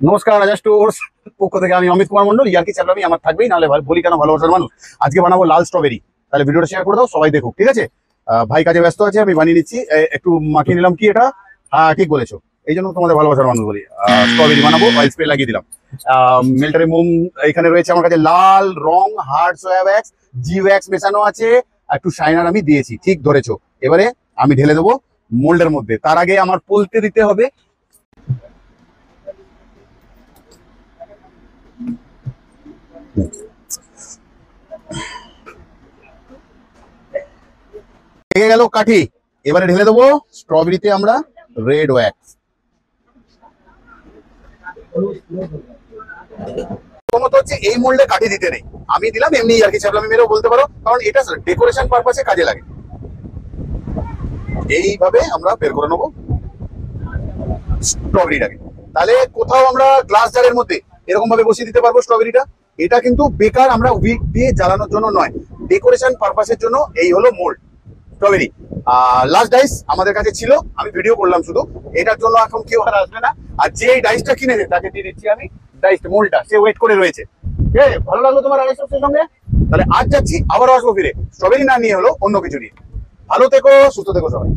নমস্কার, রাজা স্টোর্স পক্ষ থেকে আমি অমিত কুমার মন্ডল। ইয়ার্কি চ্যানেল আমি আমার থাকবেই, নাহলে বলি কেন ভালোবাসার মানুষ। আজকে বানাবো লাল স্ট্রবেরি। তাহলে ভিডিওটা শেয়ার করে দাও, সবাই দেখুক, ঠিক আছে? ভাই কাজে ব্যস্ত আছে, আমি বানিয়ে নিচ্ছি। একটু মাখিয়ে নিলাম, কি এটা? হ্যাঁ, ঠিক বলেছো, এই জন্য তোমাদের ভালোবাসার মানুষ বলি। স্ট্রবেরি বানাবো, অয়েল স্প্রে লাগিয়ে দিলাম। মিল্টারি মোম এখানে রয়েছে আমার কাছে, লাল রং, হার্ড সোয়া ওয়্যাক্স, জি ওয়্যাক্স মেশানো আছে, একটু শাইনার আমি দিয়েছি, ঠিক ধরেছো। এবারে আমি ঢেলে দেবো মোল্ডের মধ্যে। তার আগে আমার পলতে দিতে হবে। লেগে গেল কাঠি। এবারে ঢেলে দেবো স্ট্রবেরিতে আমরা রেড ওয়্যাক্স। প্রথমত হচ্ছে এই মোল্ডে কাঠি দিতে নেই, আমি দিলাম এমনি আর কি চাপলামি মেরেও বলতে পারো, কারণ এটা ডেকোরেশন পারপাসে কাজে লাগে। এইভাবে আমরা বের করে নেবো স্ট্রবেরিটাকে। তাহলে কোথাও আমরা গ্লাস জারের মধ্যে এরকম ভাবে বসিয়ে দিতে পারবো স্ট্রবেরিটা। এটা কিন্তু বেকার, আমরা উইক দিয়ে জ্বালানোর জন্য নয়, ডেকোরেশন পারপাসের জন্য। এই হলো মোল্ড স্ট্রবেরি। লাস্ট ডাইস আমাদের কাছে ছিল, আমি ভিডিও করলাম শুধু, এটার জন্য এখন কেউ আর আসবে না। আর যে ডাইসটা কিনেছে তাকে দিয়ে দিচ্ছি আমি ডাইস মোল্ডটা, সে ওয়েট করে রয়েছে। ঠিক আছে, ভালো লাগলো তোমার আড়াইশোর সঙ্গে? তাহলে আজ যাচ্ছি, আবারও আসবো ফিরে, স্ট্রবেরি না নিয়ে হলো অন্য কিছু নিয়ে। ভালো থেকো, সুস্থ থেকো সবাই।